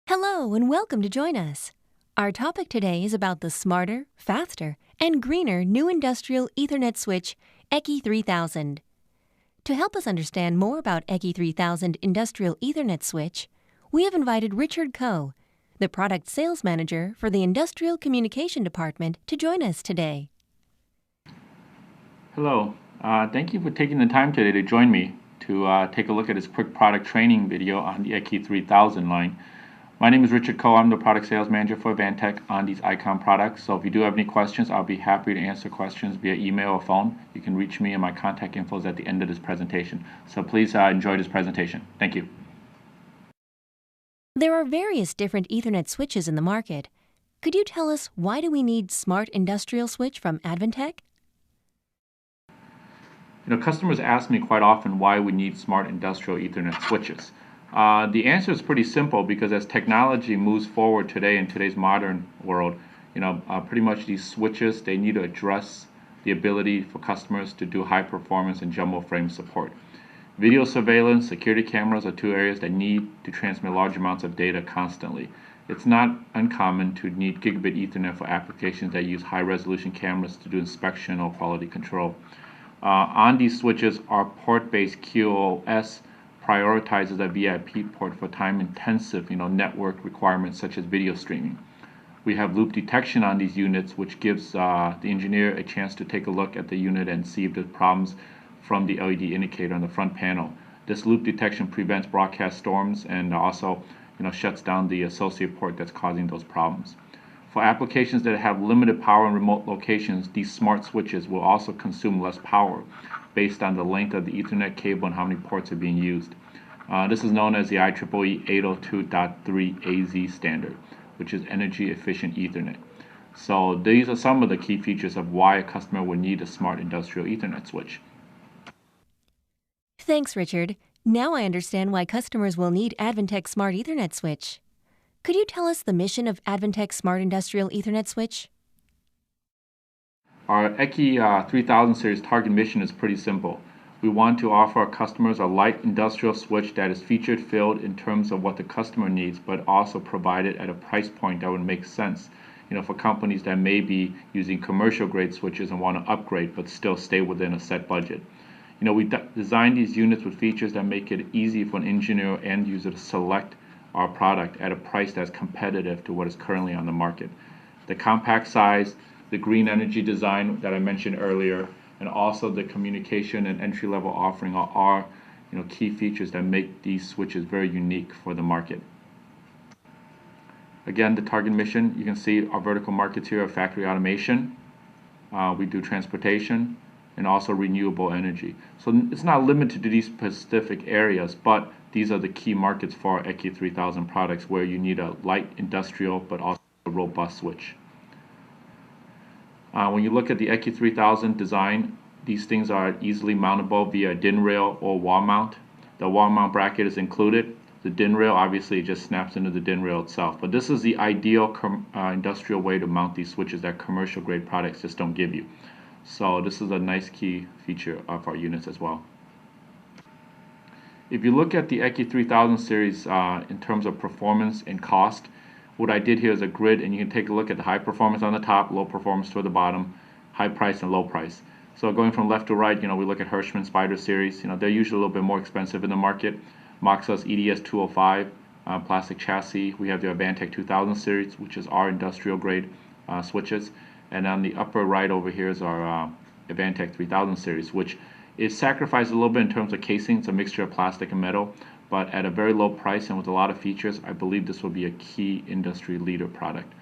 Hello and welcome to join us. Our topic today is about the smarter, faster, and greener new industrial Ethernet switch, ECI 3000. To help us understand more about ECI 3000 industrial Ethernet switch, we have invited Richard Coe, the product sales manager for the Industrial Communication Department, to join us today. Hello, thank you for taking the time today to join me to take a look at this quick product training video on the ECI 3000 line. My name is Richard Coe. I'm the product sales manager for Advantech on these Icon products. So if you do have any questions, I'll be happy to answer questions via email or phone. You can reach me and my contact info is at the end of this presentation. So please enjoy this presentation. Thank you. There are various different Ethernet switches in the market. Could you tell us why do we need Smart Industrial Switch from Advantech? Customers ask me quite often why we need smart industrial Ethernet switches. The answer is pretty simple because as technology moves forward today in today's modern world, pretty much these switches, they need to address the ability for customers to do high performance and jumbo frame support. Video surveillance, security cameras are two areas that need to transmit large amounts of data constantly. It's not uncommon to need Gigabit Ethernet for applications that use high resolution cameras to do inspection or quality control. On these switches, our port-based QoS prioritizes a VIP port for time-intensive, network requirements such as video streaming. We have loop detection on these units, which gives the engineer a chance to take a look at the unit and see if there's problems from the LED indicator on the front panel. This loop detection prevents broadcast storms and also, shuts down the associate port that's causing those problems. For applications that have limited power in remote locations, these smart switches will also consume less power based on the length of the Ethernet cable and how many ports are being used. This is known as the IEEE 802.3az standard, which is Energy Efficient Ethernet. So these are some of the key features of why a customer would need a smart industrial Ethernet switch. Thanks, Richard. Now I understand why customers will need Advantech Smart Ethernet Switch. Could you tell us the mission of Advantech Smart Industrial Ethernet Switch? Our ECI 3000 series target mission is pretty simple. We want to offer our customers a light industrial switch that is featured filled in terms of what the customer needs, but also provided at a price point that would make sense, for companies that may be using commercial grade switches and want to upgrade but still stay within a set budget. We designed these units with features that make it easy for an engineer or end user to select our product at a price that's competitive to what is currently on the market. The compact size, the green energy design that I mentioned earlier, and also the communication and entry-level offering are key features that make these switches very unique for the market. Again, the target mission, you can see our vertical markets here are factory automation. We do transportation and also renewable energy. So it's not limited to these specific areas, but these are the key markets for our ECI 3000 products where you need a light industrial but also a robust switch. When you look at the ECI 3000 design, these things are easily mountable via DIN rail or wall mount. The wall mount bracket is included. The DIN rail obviously just snaps into the DIN rail itself. But this is the ideal industrial way to mount these switches that commercial grade products just don't give you. So this is a nice key feature of our units as well. If you look at the ECI 3000 series in terms of performance and cost, what I did here is a grid, and you can take a look at the high performance on the top, low performance toward the bottom, high price and low price. So going from left to right, we look at Hirschman Spider series. They're usually a little bit more expensive in the market. Moxa's EDS 205 plastic chassis. We have the Advantech 2000 series, which is our industrial grade switches. And on the upper right over here is our Advantech 3000 series, which is sacrificed a little bit in terms of casing. It's a mixture of plastic and metal, but at a very low price and with a lot of features, I believe this will be a key industry leader product.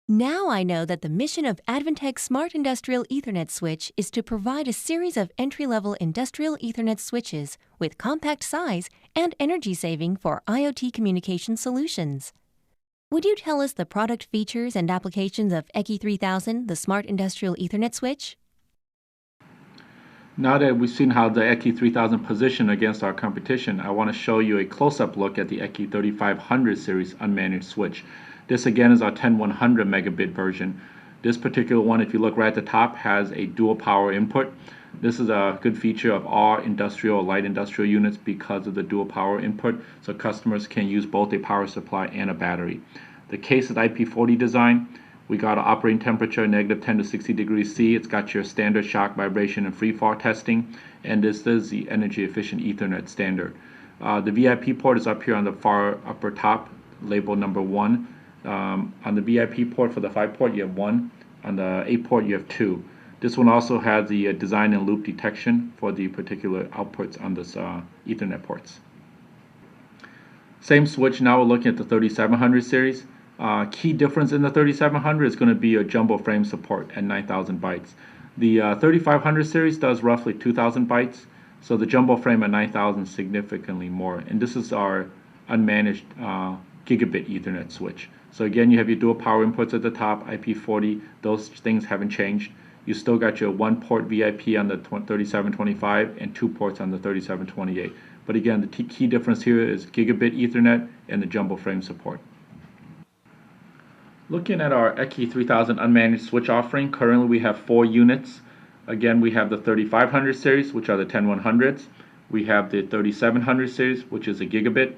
Now I know that the mission of Advantech Smart Industrial Ethernet Switch is to provide a series of entry-level industrial Ethernet switches with compact size and energy saving for IoT communication solutions. Would you tell us the product features and applications of ECI 3000, the Smart Industrial Ethernet Switch? Now that we've seen how the ECI 3000 position against our competition, I want to show you a close-up look at the ECI 3500 series unmanaged switch. This again is our 10100 megabit version. This particular one, if you look right at the top, has a dual power input. This is a good feature of all industrial, light industrial units because of the dual power input, so customers can use both a power supply and a battery. The case is IP40 design. We got an operating temperature -10 to 60 degrees C. It's got your standard shock, vibration, and free fall testing, and this is the energy efficient Ethernet standard. The VIP port is up here on the far upper top, label number 1. On the VIP port for the 5 port, you have 1. On the 8 port, you have 2. This one also has the design and loop detection for the particular outputs on this Ethernet ports. Same switch, now we're looking at the 3700 series. Key difference in the 3700 is going to be a jumbo frame support at 9,000 bytes. The 3500 series does roughly 2,000 bytes, so the jumbo frame at 9,000 is significantly more. And this is our unmanaged Gigabit Ethernet switch. So again, you have your dual power inputs at the top, IP40, those things haven't changed. You still got your 1 port VIP on the 3725 and 2 ports on the 3728. But again, the key difference here is Gigabit Ethernet and the jumbo frame support. Looking at our ECI 3000 unmanaged switch offering, currently we have 4 units. Again, we have the 3500 series, which are the 10100s. We have the 3700 series, which is a gigabit.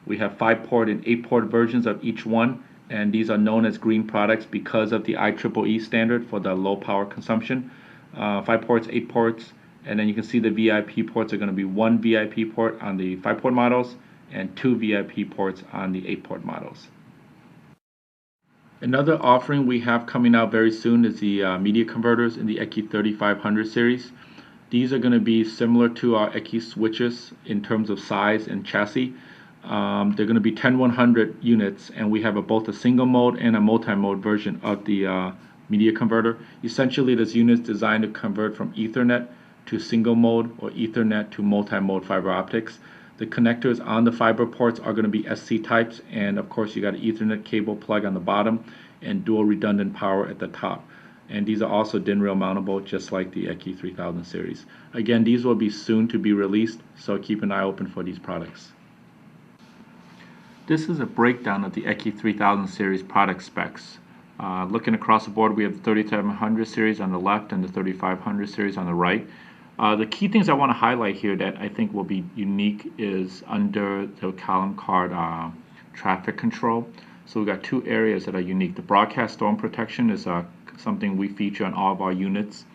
We have 5 port and 8 port versions of each one, and these are known as green products because of the IEEE standard for the low power consumption. 5 ports, 8 ports, and then you can see the VIP ports are going to be 1 VIP port on the 5 port models and 2 VIP ports on the 8 port models. Another offering we have coming out very soon is the media converters in the ECI 3500 series. These are going to be similar to our ECI switches in terms of size and chassis. They're going to be 10100 units, and we have both a single mode and a multi-mode version of the media converter. Essentially, this unit is designed to convert from Ethernet to single mode or Ethernet to multi-mode fiber optics. The connectors on the fiber ports are going to be SC types, and of course you got an Ethernet cable plug on the bottom and dual redundant power at the top. And these are also DIN rail mountable, just like the ECI 3000 series. Again, these will be soon to be released, so keep an eye open for these products. This is a breakdown of the ECI 3000 series product specs. Looking across the board, we have the 3700 series on the left and the 3500 series on the right. The key things I want to highlight here that I think will be unique is under the column card traffic control. So we've got 2 areas that are unique. The broadcast storm protection is something we feature on all of our units.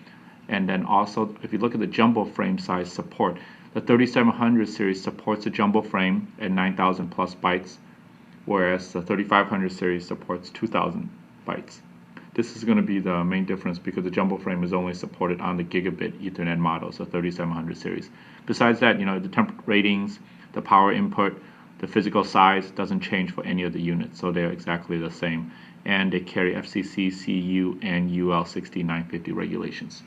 And then also, if you look at the jumbo frame size support, the 3700 series supports a jumbo frame at 9,000 plus bytes, whereas the 3500 series supports 2,000 bytes. This is going to be the main difference because the jumbo frame is only supported on the Gigabit Ethernet models, the 3700 series. Besides that, the temp ratings, the power input, the physical size doesn't change for any of the units, so they're exactly the same. And they carry FCC, CU, and UL 6950 regulations.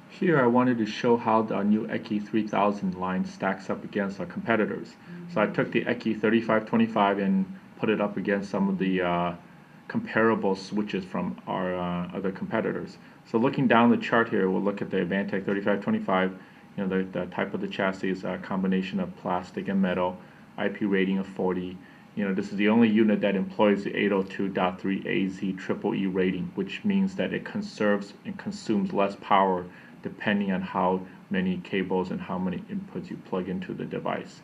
Here I wanted to show how the new ECI 3000 line stacks up against our competitors. So I took the ECI 3525 and put it up against some of the comparable switches from our other competitors. So looking down the chart here, we'll look at the Advantech 3525. The type of the chassis is a combination of plastic and metal, IP rating of 40. This is the only unit that employs the 802.3AZ triple E rating, which means that it conserves and consumes less power depending on how many cables and how many inputs you plug into the device.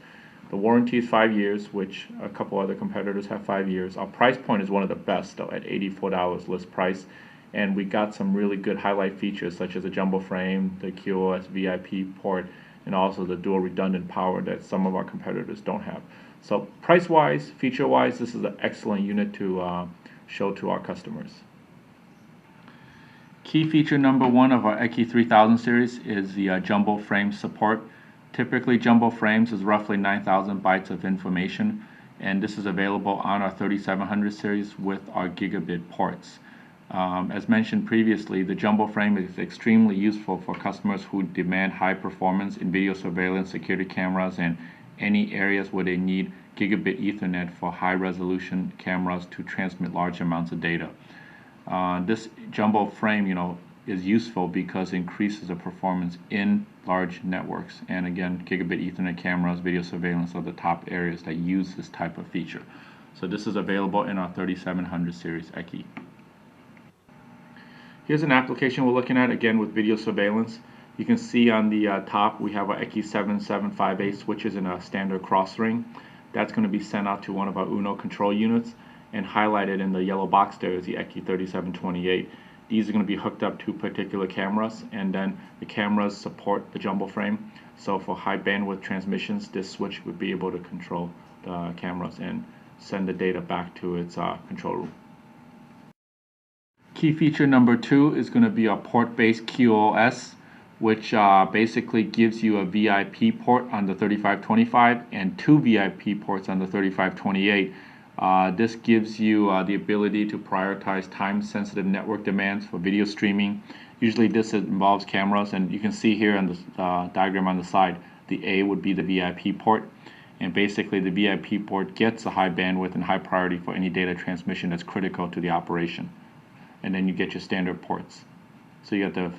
The warranty is 5 years, which a couple other competitors have 5 years. Our price point is one of the best, though, at $84 list price. And we got some really good highlight features, such as the jumbo frame, the QoS VIP port, and also the dual redundant power that some of our competitors don't have. So price-wise, feature-wise, this is an excellent unit to show to our customers. Key feature number 1 of our ECI 3000 series is the jumbo frame support. Typically, jumbo frames is roughly 9,000 bytes of information, and this is available on our 3700 series with our gigabit ports. As mentioned previously, the jumbo frame is extremely useful for customers who demand high performance in video surveillance, security cameras, and any areas where they need Gigabit Ethernet for high resolution cameras to transmit large amounts of data. This jumbo frame, is useful because it increases the performance in large networks. And again, Gigabit Ethernet cameras, video surveillance are the top areas that use this type of feature. So this is available in our 3700 series ECI. Here's an application we're looking at, again with video surveillance. You can see on the top we have our ECI 7758 switches in a standard cross ring. That's going to be sent out to one of our UNO control units, and highlighted in the yellow box there is the ECI 3728. These are going to be hooked up to particular cameras, and then the cameras support the jumbo frame. So for high bandwidth transmissions, this switch would be able to control the cameras and send the data back to its control room. Key feature number 2 is going to be a port-based QoS, which basically gives you a VIP port on the 3525 and 2 VIP ports on the 3528. This gives you the ability to prioritize time-sensitive network demands for video streaming. Usually this involves cameras, and you can see here on the diagram on the side, the A would be the VIP port, and basically the VIP port gets a high bandwidth and high priority for any data transmission that's critical to the operation. And then you get your standard ports. So you got the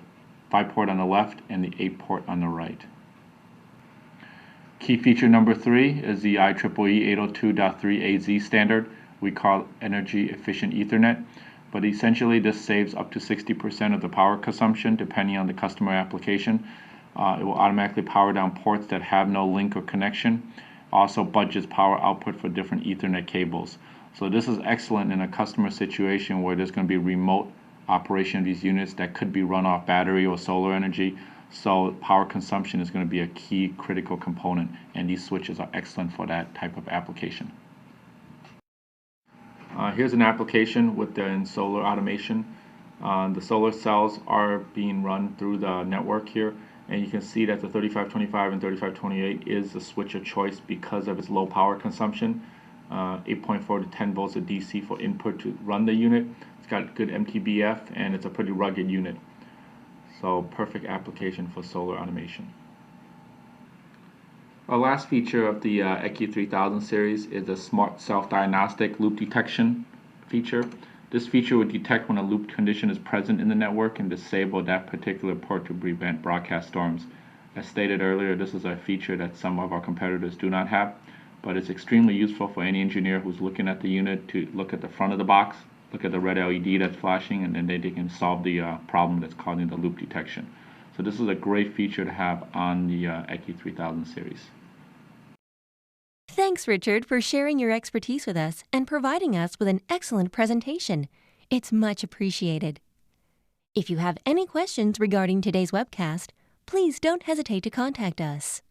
5 port on the left and the 8 port on the right. Key feature number 3 is the IEEE 802.3az standard. We call it energy efficient Ethernet, but essentially this saves up to 60% of the power consumption depending on the customer application. It will automatically power down ports that have no link or connection. Also budgets power output for different Ethernet cables. So this is excellent in a customer situation where there's going to be remote operation of these units that could be run off battery or solar energy. So power consumption is going to be a key critical component, and these switches are excellent for that type of application. Here's an application within solar automation. The solar cells are being run through the network here, and you can see that the 3525 and 3528 is the switch of choice because of its low power consumption. 8.4 to 10 volts of DC for input to run the unit. It's got good MTBF, and it's a pretty rugged unit. So perfect application for solar automation. Our last feature of the ECI 3000 series is the smart self-diagnostic loop detection feature. This feature would detect when a loop condition is present in the network and disable that particular port to prevent broadcast storms. As stated earlier, this is a feature that some of our competitors do not have, but it's extremely useful for any engineer who's looking at the unit to look at the front of the box, look at the red LED that's flashing, and then they can solve the problem that's causing the loop detection. So this is a great feature to have on the ECI 3000 series. Thanks, Richard, for sharing your expertise with us and providing us with an excellent presentation. It's much appreciated. If you have any questions regarding today's webcast, please don't hesitate to contact us.